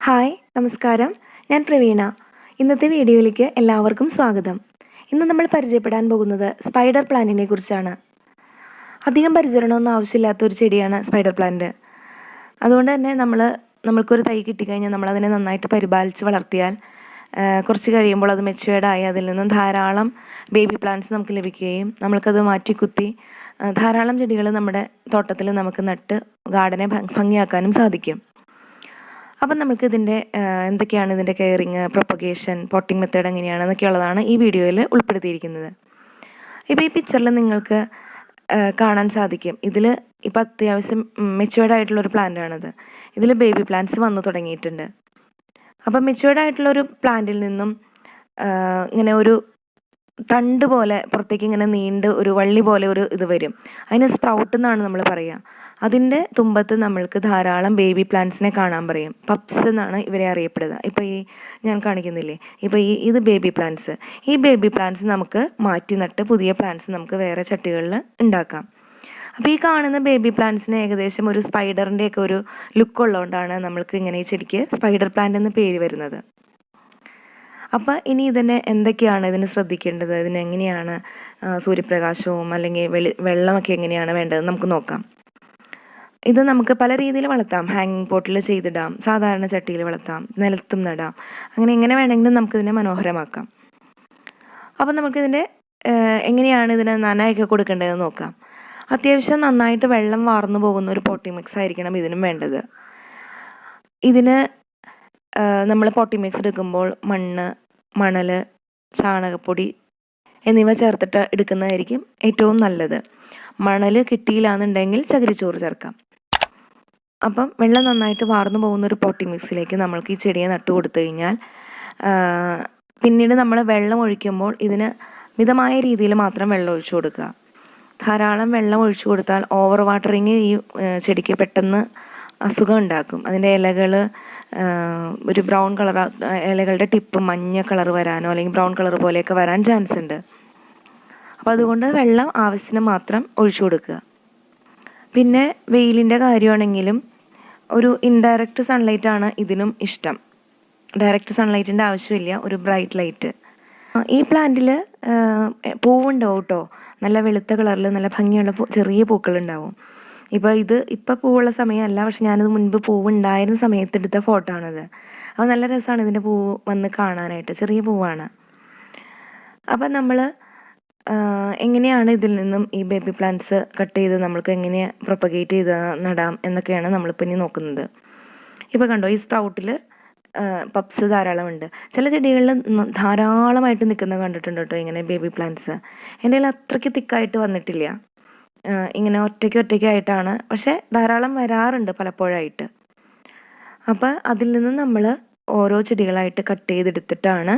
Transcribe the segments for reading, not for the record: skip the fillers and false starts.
Hi, നമസ്കാരം. ഞാൻ പ്രവീണ. ഇന്നത്തെ വീഡിയോയിലേക്ക് എല്ലാവർക്കും സ്വാഗതം. ഇന്ന് നമ്മൾ പരിചയപ്പെടാൻ പോകുന്നത് സ്പൈഡർ പ്ലാന്റിനെ കുറിച്ചാണ്. അധികം പരിചരണമൊന്നും ആവശ്യമില്ലാത്ത ഒരു ചെടിയാണ് സ്പൈഡർ പ്ലാന്റ്. അതുകൊണ്ട് തന്നെ നമ്മൾക്കൊരു തൈ കിട്ടിക്കഴിഞ്ഞാൽ നമ്മളതിനെ നന്നായിട്ട് പരിപാലിച്ച് വളർത്തിയാൽ കുറച്ച് കഴിയുമ്പോൾ അത് മെച്യൂർഡായി അതിൽ നിന്നും ധാരാളം ബേബി പ്ലാന്റ്സ് നമുക്ക് ലഭിക്കുകയും നമ്മൾക്കത് മാറ്റിക്കുത്തി ധാരാളം ചെടികൾ നമ്മുടെ തോട്ടത്തിൽ നമുക്ക് നട്ട് ഗാർഡനെ ഭംഗിയാക്കാനും സാധിക്കും. അപ്പം നമുക്ക് എന്തൊക്കെയാണ് ഇതിൻ്റെ കെയറിങ്, പ്രൊപ്പഗേഷൻ, പോട്ടിംഗ് മെത്തേഡ് എങ്ങനെയാണെന്നൊക്കെയുള്ളതാണ് ഈ വീഡിയോയിൽ ഉൾപ്പെടുത്തിയിരിക്കുന്നത്. ഇപ്പോൾ ഈ പിക്ചറിൽ നിങ്ങൾക്ക് കാണാൻ സാധിക്കും. ഇതിൽ ഇപ്പോൾ അത്യാവശ്യം മെച്യൂർഡ് ആയിട്ടുള്ളൊരു പ്ലാന്റാണിത്. ഇതിൽ ബേബി പ്ലാന്റ്സ് വന്നു തുടങ്ങിയിട്ടുണ്ട്. അപ്പം മെച്യൂർഡ് ആയിട്ടുള്ളൊരു പ്ലാന്റിൽ നിന്നും ഇങ്ങനെ ഒരു തണ്ട് പോലെ പുറത്തേക്ക് ഇങ്ങനെ നീണ്ട് ഒരു വള്ളി പോലെ ഒരു ഇത് വരും. അതിന് സ്പ്രൗട്ട് എന്നാണ് നമ്മൾ പറയുക. അതിൻ്റെ തുമ്പത്ത് നമ്മൾക്ക് ധാരാളം ബേബി പ്ലാന്റ്സിനെ കാണാൻ പറയും. പപ്സ് എന്നാണ് ഇവരെ അറിയപ്പെടുക. ഇപ്പോൾ ഈ ഞാൻ കാണിക്കുന്നില്ലേ, ഇപ്പോൾ ഇത് ബേബി പ്ലാന്റ്സ്. ഈ ബേബി പ്ലാന്റ്സ് നമുക്ക് മാറ്റി നട്ട് പുതിയ പ്ലാന്റ്സ് നമുക്ക് വേറെ ചട്ടികളിൽ ഉണ്ടാക്കാം. അപ്പോൾ ഈ കാണുന്ന ബേബി പ്ലാന്റ്സിന് ഏകദേശം ഒരു സ്പൈഡറിൻ്റെയൊക്കെ ഒരു ലുക്ക് ഉള്ളതുകൊണ്ടാണ് നമ്മൾക്ക് ഇങ്ങനെ ഈ ചെടിക്ക് സ്പൈഡർ പ്ലാന്റ് എന്ന് പേര് വരുന്നത്. അപ്പോൾ ഇനി എന്തൊക്കെയാണ് ഇതിന് ശ്രദ്ധിക്കേണ്ടത്, ഇതിനെങ്ങനെയാണ് സൂര്യപ്രകാശവും അല്ലെങ്കിൽ വെള്ളമൊക്കെ എങ്ങനെയാണ് വേണ്ടതെന്ന് നമുക്ക് നോക്കാം. ഇത് നമുക്ക് പല രീതിയിൽ വളർത്താം. ഹാങ്ങിങ് പോട്ടിൽ ചെയ്തിടാം, സാധാരണ ചട്ടിയിൽ വളർത്താം, നിലത്തും നടാം. എങ്ങനെ വേണമെങ്കിലും നമുക്കിതിനെ മനോഹരമാക്കാം. അപ്പം നമുക്കിതിൻ്റെ എങ്ങനെയാണ് ഇതിന് നനയൊക്കെ കൊടുക്കേണ്ടതെന്ന് നോക്കാം. അത്യാവശ്യം നന്നായിട്ട് വെള്ളം വാർന്നു പോകുന്ന ഒരു പോട്ടി മിക്സ് ആയിരിക്കണം ഇതിനും വേണ്ടത്. ഇതിന് നമ്മൾ പോട്ടി മിക്സ് എടുക്കുമ്പോൾ മണ്ണ്, മണൽ, ചാണകപ്പൊടി എന്നിവ ചേർത്തിട്ട് എടുക്കുന്നതായിരിക്കും ഏറ്റവും നല്ലത്. മണൽ കിട്ടിയില്ലാന്നുണ്ടെങ്കിൽ ചകിരിച്ചോറ് ചേർക്കാം. അപ്പം വെള്ളം നന്നായിട്ട് വാർന്നു പോകുന്ന ഒരു പോട്ടി മിക്സിലേക്ക് നമ്മൾക്ക് ഈ ചെടിയെ നട്ടു കൊടുത്തു കഴിഞ്ഞാൽ പിന്നീട് നമ്മൾ വെള്ളം ഒഴിക്കുമ്പോൾ ഇതിന് മിതമായ രീതിയിൽ മാത്രം വെള്ളം ഒഴിച്ചു കൊടുക്കുക. ധാരാളം വെള്ളം ഒഴിച്ചു കൊടുത്താൽ ഓവർ വാട്ടറിങ് ഈ ചെടിക്ക് പെട്ടെന്ന് അസുഖം ഉണ്ടാക്കും. അതിൻ്റെ ഇലകൾ ഒരു ബ്രൗൺ കളർ, ഇലകളുടെ ടിപ്പ് മഞ്ഞ കളർ വരാനോ അല്ലെങ്കിൽ ബ്രൗൺ കളർ പോലെയൊക്കെ വരാൻ ചാൻസ് ഉണ്ട്. അപ്പോൾ അതുകൊണ്ട് വെള്ളം ആവശ്യത്തിന് മാത്രം ഒഴിച്ചു കൊടുക്കുക. പിന്നെ വെയിലിൻ്റെ കാര്യമാണെങ്കിലും ഒരു ഇൻഡയറക്റ്റ് സൺലൈറ്റാണ് ഇതിനും ഇഷ്ടം. ഡയറക്റ്റ് സൺലൈറ്റിൻ്റെ ആവശ്യമില്ല, ഒരു ബ്രൈറ്റ് ലൈറ്റ്. ഈ പ്ലാന്റിൽ പൂവുണ്ടാവും കേട്ടോ. നല്ല വെളുത്ത കളറിൽ നല്ല ഭംഗിയുള്ള ചെറിയ പൂക്കളുണ്ടാവും. ഇപ്പോൾ പൂവുള്ള സമയമല്ല, പക്ഷെ ഞാനത് മുൻപ് പൂവുണ്ടായിരുന്ന സമയത്ത് എടുത്ത ഫോട്ടോ ആണത്. അപ്പോൾ നല്ല രസമാണ് ഇതിൻ്റെ പൂവ് വന്ന് കാണാനായിട്ട്. ചെറിയ പൂവാണ്. അപ്പം നമ്മൾ എങ്ങനെയാണ് ഇതിൽ നിന്നും ഈ ബേബി പ്ലാന്റ്സ് കട്ട് ചെയ്ത് നമ്മൾക്ക് എങ്ങനെ പ്രൊപ്പഗേറ്റ് ചെയ്ത് നടാം എന്നൊക്കെയാണ് നമ്മളിപ്പോൾ ഇനി നോക്കുന്നത്. ഇപ്പോൾ കണ്ടോ, ഈ സ്പ്രൗട്ടിൽ പപ്സ് ധാരാളമുണ്ട്. ചില ചെടികളിൽ ധാരാളമായിട്ട് നിൽക്കുന്നത് കണ്ടിട്ടുണ്ട് കേട്ടോ, ഇങ്ങനെ ബേബി പ്ലാന്റ്സ്. എൻ്റെ കയ്യിൽ അത്രയ്ക്ക് തിക്കായിട്ട് വന്നിട്ടില്ല, ഇങ്ങനെ ഒറ്റയ്ക്കായിട്ടാണ്, പക്ഷേ ധാരാളം വരാറുണ്ട് പലപ്പോഴായിട്ട്. അപ്പോൾ അതിൽ നിന്ന് നമ്മൾ ഓരോ ചെടികളായിട്ട് കട്ട് ചെയ്തെടുത്തിട്ടാണ്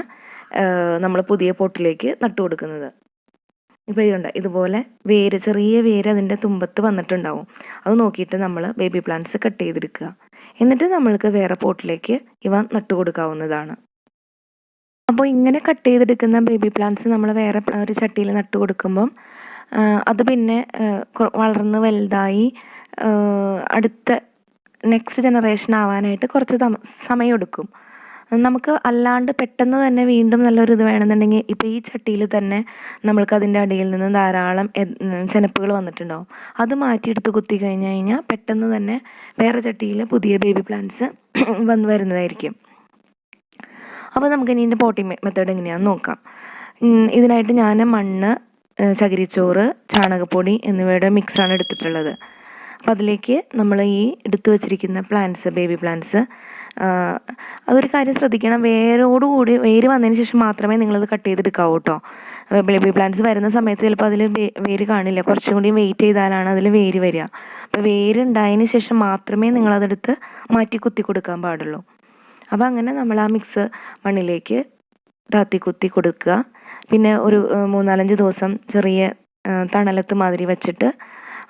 നമ്മൾ പുതിയ പോട്ടിലേക്ക് നട്ടു കൊടുക്കുന്നത്. ഇപ്പോൾ ഇതുപോലെ ചെറിയ വേര് അതിൻ്റെ തുമ്പത്ത് വന്നിട്ടുണ്ടാവും. അത് നോക്കിയിട്ട് നമ്മൾ ബേബി പ്ലാന്റ്സ് കട്ട് ചെയ്തെടുക്കുക. എന്നിട്ട് നമ്മൾക്ക് വേറെ പോട്ടിലേക്ക് ഇവ നട്ടു കൊടുക്കാവുന്നതാണ്. അപ്പോൾ ഇങ്ങനെ കട്ട് ചെയ്തെടുക്കുന്ന ബേബി പ്ലാന്റ്സ് നമ്മൾ വേറെ ഒരു ചട്ടിയിൽ നട്ടു കൊടുക്കുമ്പം അത് പിന്നെ വളർന്ന് വലുതായി അടുത്ത നെക്സ്റ്റ് ജനറേഷൻ ആവാനായിട്ട് കുറച്ച് സമയമെടുക്കും. നമുക്ക് അല്ലാണ്ട് പെട്ടെന്ന് തന്നെ വീണ്ടും നല്ലൊരു ഇത് വേണമെന്നുണ്ടെങ്കിൽ ഇപ്പോൾ ഈ ചട്ടിയിൽ തന്നെ നമ്മൾക്ക് അതിൻ്റെ അടിയിൽ നിന്ന് ധാരാളം ചെനപ്പുകൾ വന്നിട്ടുണ്ടാവും. അത് മാറ്റിയെടുത്ത് കുത്തി കഴിഞ്ഞാൽ പെട്ടെന്ന് തന്നെ വേറെ ചട്ടിയിൽ പുതിയ ബേബി പ്ലാന്റ്സ് വരുന്നതായിരിക്കും. അപ്പോൾ നമുക്ക് ഇനി ഇതിൻ്റെ പോട്ടിംഗ് മെത്തേഡ് എങ്ങനെയാണെന്ന് നോക്കാം. ഇതിനായിട്ട് ഞാൻ മണ്ണ്, ചകിരിച്ചോറ്, ചാണകപ്പൊടി എന്നിവയുടെ മിക്സാണ് എടുത്തിട്ടുള്ളത്. അപ്പോൾ അതിലേക്ക് നമ്മൾ ഈ എടുത്തു വച്ചിരിക്കുന്ന പ്ലാന്റ്സ്, ബേബി പ്ലാന്റ്സ്, അതൊരു കാര്യം ശ്രദ്ധിക്കണം, വേര് വന്നതിന് ശേഷം മാത്രമേ നിങ്ങളത് കട്ട് ചെയ്തെടുക്കാവൂ കേട്ടോ. ബേബി പ്ലാന്റ്സ് വരുന്ന സമയത്ത് ചിലപ്പോൾ അതിൽ വേര് കാണില്ല, കുറച്ചും കൂടി വെയിറ്റ് ചെയ്താലാണ് അതിൽ വേര് വരിക. അപ്പോൾ വേര് ഉണ്ടായതിന് ശേഷം മാത്രമേ നിങ്ങളതെടുത്ത് മാറ്റി കുത്തി കൊടുക്കാൻ പാടുള്ളൂ. അപ്പോൾ അങ്ങനെ നമ്മൾ ആ മിക്സ് മണ്ണിലേക്ക് കുത്തി കൊടുക്കുക. പിന്നെ ഒരു 3-4 ദിവസം ചെറിയ തണലത്ത് മാതിരി വെച്ചിട്ട്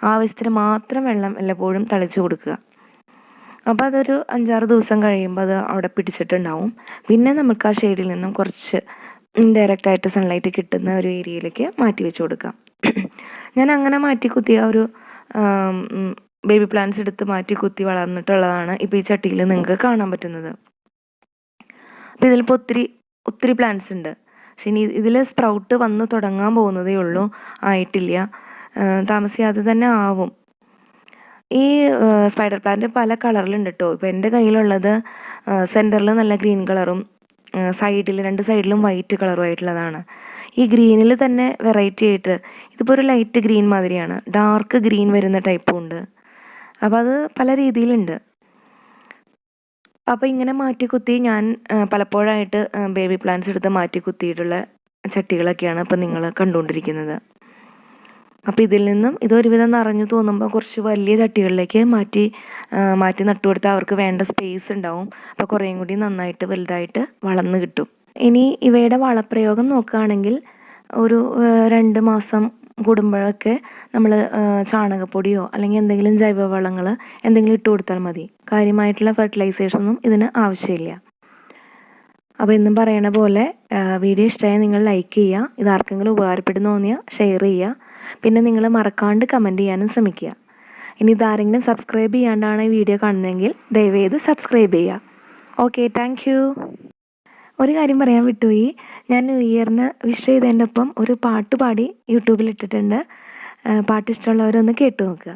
ആവശ്യത്തിന് മാത്രം വെള്ളം എല്ലായ്പ്പോഴും തളിച്ചു കൊടുക്കുക. അപ്പോൾ അതൊരു 5-6 ദിവസം കഴിയുമ്പോൾ അത് അവിടെ പിടിച്ചിട്ടുണ്ടാവും. പിന്നെ നമുക്ക് ആ ഷെയ്ഡിൽ നിന്നും കുറച്ച് ഇൻഡയറക്റ്റായിട്ട് സൺലൈറ്റ് കിട്ടുന്ന ഒരു ഏരിയയിലേക്ക് മാറ്റി വെച്ച് കൊടുക്കാം. ഞാൻ അങ്ങനെ മാറ്റി കുത്തിയ ഒരു ബേബി പ്ലാന്റ്സ് എടുത്ത് മാറ്റി കുത്തി വളർന്നിട്ടുള്ളതാണ് ഇപ്പോൾ ഈ ചട്ടിയിൽ നിങ്ങൾക്ക് കാണാൻ പറ്റുന്നത്. അപ്പോൾ ഇതിലിപ്പോൾ ഒത്തിരി പ്ലാന്റ്സ് ഉണ്ട്. പക്ഷെ ഇനി ഇതിൽ സ്പ്രൗട്ട് വന്ന് തുടങ്ങാൻ പോകുന്നതേ ഉള്ളൂ, ആയിട്ടില്ല. താമസിയാതെ തന്നെ ആവും. ഈ സ്പൈഡർ പ്ലാന്റ് പല കളറിലുണ്ട് കേട്ടോ. ഇപ്പോൾ എൻ്റെ കയ്യിലുള്ളത് സെൻറ്ററിൽ നല്ല ഗ്രീൻ കളറും രണ്ട് സൈഡിലും വൈറ്റ് കളറും ആയിട്ടുള്ളതാണ്. ഈ ഗ്രീനിൽ തന്നെ വെറൈറ്റി ആയിട്ട് ഇതിപ്പോൾ ഒരു ലൈറ്റ് ഗ്രീൻ മാതിരിയാണ്, ഡാർക്ക് ഗ്രീൻ വരുന്ന ടൈപ്പും ഉണ്ട്. അപ്പോൾ അത് പല രീതിയിലുണ്ട്. അപ്പോൾ ഇങ്ങനെ മാറ്റി കുത്തി ഞാൻ പലപ്പോഴായിട്ട് ബേബി പ്ലാന്റ്സ് എടുത്ത് മാറ്റി കുത്തിയിട്ടുള്ള ചട്ടികളൊക്കെയാണ് ഇപ്പോൾ നിങ്ങൾ കണ്ടുകൊണ്ടിരിക്കുന്നത്. അപ്പോൾ ഇതിൽ നിന്നും ഇതൊരുവിധം നിറഞ്ഞു തോന്നുമ്പോൾ കുറച്ച് വലിയ ചട്ടികളിലേക്ക് മാറ്റി നട്ടുകൊടുത്താൽ അവർക്ക് വേണ്ട സ്പേസ് ഉണ്ടാവും. അപ്പോൾ കുറേയും കൂടി നന്നായിട്ട് വലുതായിട്ട് വളർന്ന് കിട്ടും. ഇനി ഇവയുടെ വളപ്രയോഗം നോക്കുകയാണെങ്കിൽ ഒരു 2 മാസം കൂടുമ്പോഴൊക്കെ നമ്മൾ ചാണകപ്പൊടിയോ അല്ലെങ്കിൽ എന്തെങ്കിലും ജൈവവളങ്ങൾ എന്തെങ്കിലും ഇട്ട് കൊടുത്താൽ മതി. കാര്യമായിട്ടുള്ള ഫെർട്ടിലൈസേഴ്സൊന്നും ഇതിന് ആവശ്യമില്ല. അപ്പോൾ എന്നും പറയണ പോലെ വീഡിയോ ഇഷ്ടമായി നിങ്ങൾ ലൈക്ക് ചെയ്യുക. ഇത് ആർക്കെങ്കിലും ഉപകാരപ്പെടുന്നു തോന്നിയാൽ ഷെയർ ചെയ്യുക. പിന്നെ നിങ്ങൾ മറക്കാണ്ട് കമൻറ്റ് ചെയ്യാനും ശ്രമിക്കുക. ഇനി ഇതാരെങ്കിലും സബ്സ്ക്രൈബ് ചെയ്യാണ്ടാണ് ഈ വീഡിയോ കാണുന്നതെങ്കിൽ ദയവേത് സബ്സ്ക്രൈബ് ചെയ്യുക. Okay, thank you. ഒരു കാര്യം പറയാൻ വിട്ടുപോയി. ഞാൻ ന്യൂ ഇയറിന് വിഷ് ചെയ്തതിൻ്റെ ഒപ്പം ഒരു പാട്ട് പാടി യൂട്യൂബിൽ ഇട്ടിട്ടുണ്ട്. പാട്ട് ഇഷ്ടമുള്ളവരൊന്ന് കേട്ടു നോക്കുക.